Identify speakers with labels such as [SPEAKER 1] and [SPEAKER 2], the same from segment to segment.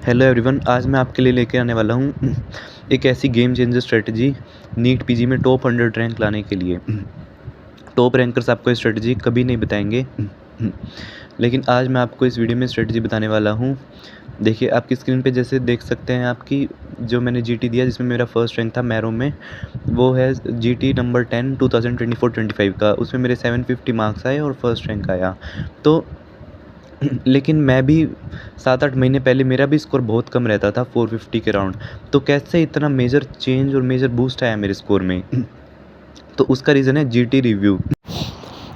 [SPEAKER 1] Hello everyone, आज मैं आपके लिए लेके आने वाला हूँ एक ऐसी game changer strategy NEET PG में टॉप 100 रैंक लाने के लिए। टॉप रैंकर्स आपको स्ट्रेटजी कभी नहीं बताएंगे, लेकिन आज मैं आपको इस वीडियो में स्ट्रेटजी बताने वाला हूँ। देखिए, आपकी स्क्रीन पे जैसे देख सकते हैं, आपकी जो मैंने जीटी दिया जिसमें मेरा फर्स्ट रैंक था मैरो में, वो है जीटी नंबर 10 2024-25 का। उसमें मेरे 750 मार्क्स आए और फर्स्ट रैंक आया। तो लेकिन मैं भी 7-8 महीने पहले मेरा भी स्कोर बहुत कम रहता था, 450 के राउंड। तो कैसे इतना मेजर चेंज और मेजर बूस्ट आया मेरे स्कोर में? तो उसका रीज़न है जीटी रिव्यू।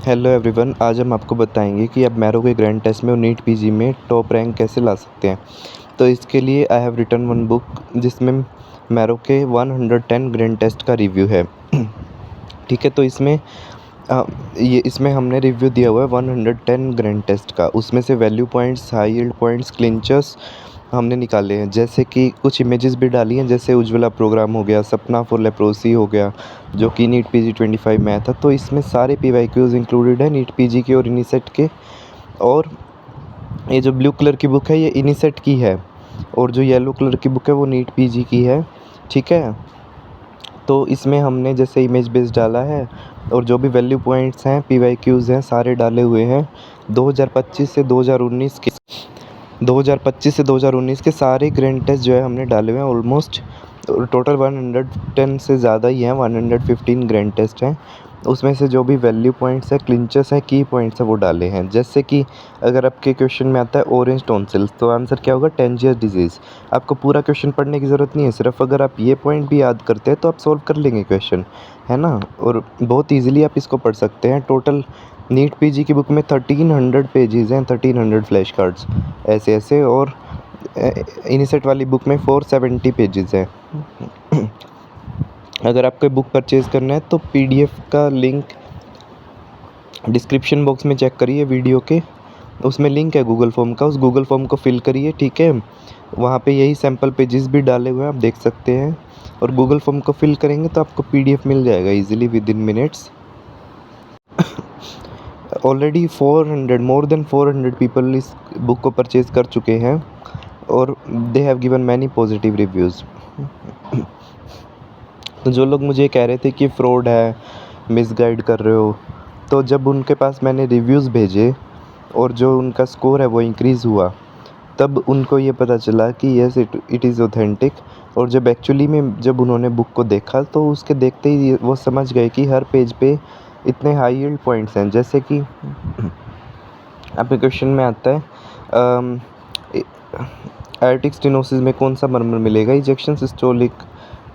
[SPEAKER 1] हेलो एवरीवन, आज हम आपको बताएंगे कि आप मैरो के ग्रैंड टेस्ट में और नीट पीजी में टॉप रैंक कैसे ला सकते हैं। तो इसके लिए I have written one book जिसमें मैरो के 110 ग्रैंड टेस्ट का रिव्यू है। ठीक है, तो इसमें हमने रिव्यू दिया हुआ है 110 ग्रैंड टेस्ट का। उसमें से value points, high yield points, clinchers हमने निकाले हैं। जैसे कि कुछ इमेजेस भी डाली हैं, जैसे उज्ज्वला प्रोग्राम हो गया, सपना फॉर लेप्रोसी हो गया, जो कि नीट पीजी 25 में आया था। तो इसमें सारे पीवाईक्यूज इंक्लूडेड है नीट पीजी के और इनिसेट के। और ये जो ब्लू कलर की बुक है ये इनिसेट की है, और जो येलो कलर की बुक है वो नीट पीजी की है। ठीक है, तो इसमें हमने जैसे इमेज बेस डाला है और जो भी वैल्यू पॉइंट्स हैं, पीवाईक्यूज़ हैं, सारे डाले हुए हैं। 2025 से 2019 के सारे ग्रैंड टेस्ट जो है हमने डाले हुए हैं। ऑलमोस्ट टोटल 110 से ज़्यादा ही हैं, 115 ग्रैंड टेस्ट हैं। उसमें से जो भी वैल्यू पॉइंट्स हैं, क्लिंचर्स हैं, की पॉइंट्स हैं, वो डाले हैं। जैसे कि अगर आपके क्वेश्चन में आता है ऑरेंज टॉन्सिल्स, तो आंसर क्या होगा? टेंजियस डिजीज़। आपको पूरा क्वेश्चन पढ़ने की ज़रूरत नहीं है, सिर्फ अगर आप ये पॉइंट भी याद करते हैं तो आप सॉल्व कर लेंगे क्वेश्चन, है ना। और बहुत ईजिली आप इसको पढ़ सकते हैं। टोटल नीट पीजी की बुक में 1300 पेजेज़ हैं, 1300 फ्लैश कार्ड्स ऐसे ऐसे। और इनिसेट वाली बुक में 470 पेजेज़ हैं। अगर आपको बुक परचेज़ करना है तो पीडीएफ का लिंक डिस्क्रिप्शन बॉक्स में चेक करिए वीडियो के, उसमें लिंक है गूगल फॉर्म का। उस गूगल फॉर्म को फिल करिए, ठीक है। वहाँ पे यही सैम्पल पेजेस भी डाले हुए हैं, आप देख सकते हैं। और गूगल फॉर्म को फिल करेंगे तो आपको पीडीएफ मिल जाएगा easily within minutes. Already more than 400 people इस बुक को परचेज़ कर चुके हैं और they have given many positive reviews. तो जो लोग मुझे कह रहे थे कि फ्रॉड है, मिसगाइड कर रहे हो, तो जब उनके पास मैंने रिव्यूज़ भेजे और जो उनका स्कोर है वो इंक्रीज़ हुआ, तब उनको ये पता चला कि यस इट इज़ ऑथेंटिक। और जब एक्चुअली में जब उन्होंने बुक को देखा तो उसके देखते ही वो समझ गए कि हर पेज पे इतने हाई यील्ड पॉइंट्स हैं। जैसे कि आपके क्वेश्चन में आता है एयरटिक स्टेनोसिस में कौन सा मर्मर मिलेगा? Ejection systolic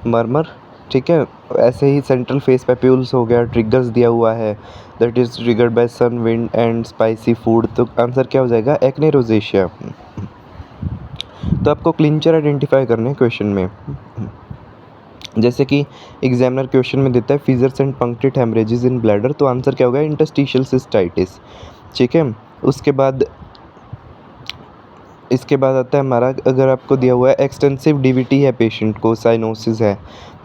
[SPEAKER 1] murmur. ठीक है, ऐसे ही सेंट्रल फेस पैप्यूल्स हो गया, ट्रिगर्स दिया हुआ है, that is triggered by sun, wind and spicy food. तो आंसर क्या हो जाएगा? Acne rosacea. तो आपको क्लिंचर आइडेंटिफाई करने हैं क्वेश्चन में। जैसे कि एग्जामिनर क्वेश्चन में देता है fissures and punctate haemorrhages in bladder, तो आंसर क्या होगा? Interstitial cystitis. ठीक है, इसके बाद आता है हमारा, अगर आपको दिया हुआ है एक्सटेंसिव डीवीटी है पेशेंट को, साइनोसिस है,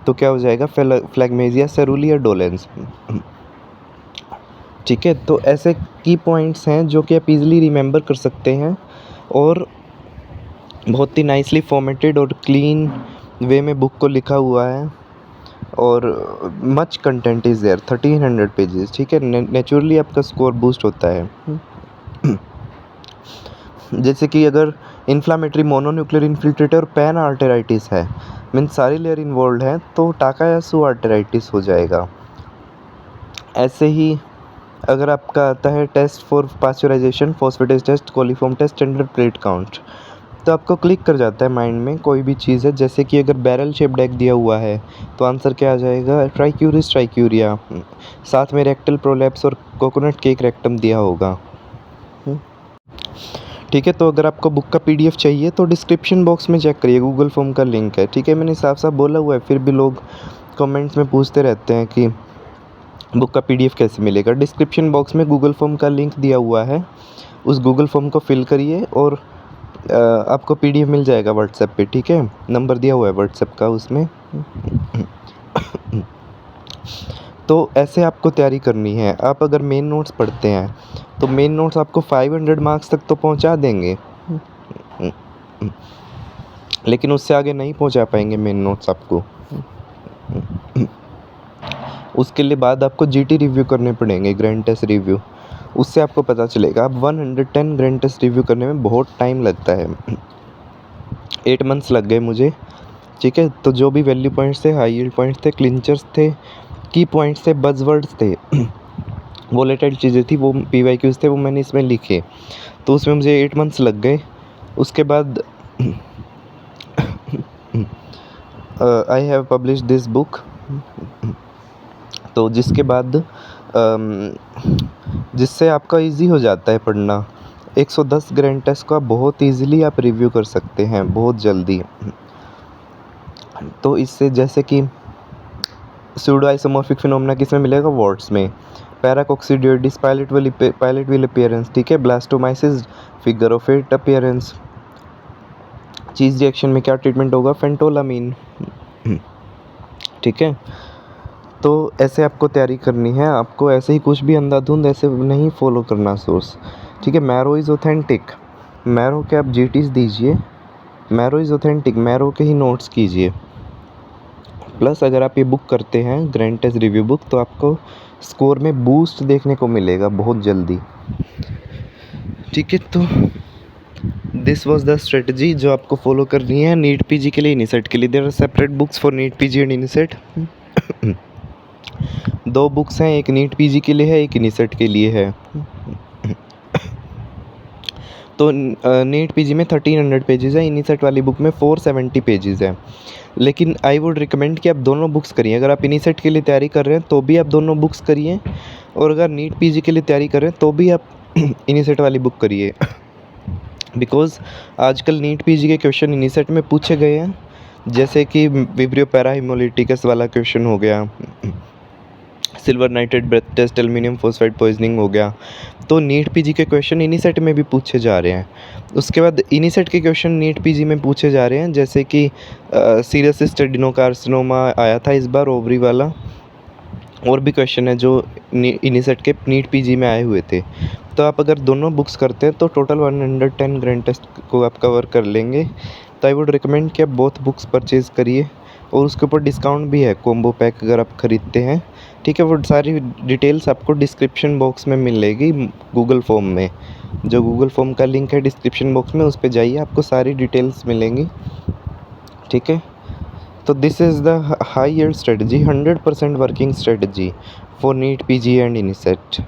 [SPEAKER 1] तो क्या हो जाएगा? फ्लैगमेजिया सेरुली या डोलेंस। ठीक है, तो ऐसे की पॉइंट्स हैं जो कि आप इजीली रिमेंबर कर सकते हैं और बहुत ही नाइसली फॉर्मेटेड और क्लीन वे में बुक को लिखा हुआ है। और much content is there, 1300 pages. ठीक है, नेचुरली आपका स्कोर बूस्ट होता है। जैसे कि अगर इन्फ्लामेटरी मोनोन्यूक्लियर इन्फिल्ट्रेटर और पैन आर्टेराइटिस है, मीन सारी लेयर इन्वॉल्व हैं, तो टाकायासु आर्टेराइटिस हो जाएगा। ऐसे ही अगर आपका आता है test for pasteurization, phosphatase test, coliform test, standard plate count, तो आपको क्लिक कर जाता है माइंड में कोई भी चीज़ है। जैसे कि अगर बैरल शेप डेक दिया हुआ है तो आंसर क्या आ जाएगा? ट्राइक्यूरिस ट्राइक्यूरिया। साथ में रेक्टल प्रोलैप्स और कोकोनट केक रेक्टम दिया होगा। ठीक है, तो अगर आपको बुक का पीडीएफ चाहिए तो डिस्क्रिप्शन बॉक्स में चेक करिए, गूगल फॉर्म का लिंक है। ठीक है, मैंने साफ साफ बोला हुआ है, फिर भी लोग कमेंट्स में पूछते रहते हैं कि बुक का पीडीएफ कैसे मिलेगा। डिस्क्रिप्शन बॉक्स में गूगल फॉर्म का लिंक दिया हुआ है, उस गूगल फॉर्म को फिल करिए और आपको पीडीएफ मिल जाएगा व्हाट्सएप पे। ठीक है, नंबर दिया हुआ है व्हाट्सएप का उसमें। तो ऐसे आपको तैयारी करनी है। आप अगर मेन नोट्स पढ़ते हैं तो मेन नोट्स आपको 500 मार्क्स तक तो पहुंचा देंगे। लेकिन उससे आगे नहीं पहुंचा पाएंगे मेन नोट्स आपको। उसके लिए बाद आपको जीटी रिव्यू करने पड़ेंगे, ग्रैंड टेस्ट रिव्यू। उससे आपको पता चलेगा। अब 110 ग्रैंड टेस्ट रिव्यू करने में बहुत टाइम लगता है। 8 मंथ्स लग गए मुझे, ठीक है। तो जो भी वैल्यू पॉइंट्स थे, हाई यील्ड पॉइंट्स थे, क्लिंचर्स थे, की पॉइंट्स थे, बज़वर्ड्स थे, वोलेटाइल चीज़ें थी, वो पीवाईक्यूज़ थे, वो मैंने इसमें लिखे। तो उसमें मुझे 8 मंथ्स लग गए। उसके बाद I have publish this book. तो जिसके बाद जिससे आपका इजी हो जाता है पढ़ना। 110 ग्रैंड टेस्ट को आप बहुत इजीली आप रिव्यू कर सकते हैं, बहुत जल्दी। तो इससे जैसे कि सूडो आइसोमॉर्फिक फिनोमेना किसमें मिलेगा? वर्ड्स में। पैराकोक्सीडियोइडिस पायलट विल अपीयरेंस, ठीक है। Blastomycosis figure of 8 appearance. चीज रिएक्शन में क्या ट्रीटमेंट होगा? फेंटोलामीन, ठीक है। तो ऐसे आपको तैयारी करनी है। आपको ऐसे ही कुछ भी अंधाधुंध ऐसे नहीं फॉलो करना सोर्स, ठीक है। मैरो इज़ ऑथेंटिक, मैरो के आप जीटीज दीजिए। मैरो इज़ ऑथेंटिक, मैरो के ही नोट्स कीजिए। प्लस अगर आप ये बुक करते हैं ग्रैंड टेस्ट रिव्यू बुक, तो आपको स्कोर में बूस्ट देखने को मिलेगा बहुत जल्दी, ठीक है। तो दिस वाज द स्ट्रेटजी जो आपको फॉलो करनी है नीट पीजी के लिए, इनिसेट के लिए। There are separate books for NEET PG and INICET. 2 books हैं, एक नीट पीजी के लिए है, एक इनिसेट के लिए है। तो नीट पीजी में 1300 पेजेस है, इनिसेट वाली बुक में 470 पेजेस है। लेकिन आई वुड रिकमेंड कि आप दोनों बुक्स करिए। अगर आप इनिसेट के लिए तैयारी कर रहे हैं तो भी आप दोनों बुक्स करिए, और अगर नीट पीजी के लिए तैयारी कर रहे हैं तो भी आप इनिसेट वाली बुक करिए। बिकॉज आजकल नीट पीजी के क्वेश्चन इनिसेट में पूछे गए हैं, जैसे कि विब्रियो पैराहिमोलिटिकस वाला क्वेश्चन हो गया, silver nitrate breath test, aluminium phosphide poisoning हो गया। तो नीट पीजी के क्वेश्चन इनिसेट में भी पूछे जा रहे हैं। उसके बाद इनिसेट के क्वेश्चन नीट पीजी में पूछे जा रहे हैं, जैसे कि सीरियस एडेनोकार्सिनोमा आया था इस बार, ओवरी वाला। और भी क्वेश्चन है जो इनिसेट के नीट पीजी में आए हुए थे। तो आप अगर दोनों बुक्स करते हैं तो टोटल 110 ग्रैंड टेस्ट को आप कवर कर लेंगे। तो आई वुड रिकमेंड कि आप बोथ बुक्स परचेज़ करिए, और उसके ऊपर डिस्काउंट भी है कॉम्बो पैक अगर आप ख़रीदते हैं, ठीक है। वो सारी डिटेल्स आपको डिस्क्रिप्शन बॉक्स में मिलेगी गूगल फॉर्म में। जो गूगल फॉर्म का लिंक है डिस्क्रिप्शन बॉक्स में, उस पर जाइए, आपको सारी डिटेल्स मिलेंगी, ठीक है। तो this is the high yield strategy, 100% working strategy for NEET PG and इनिसेट।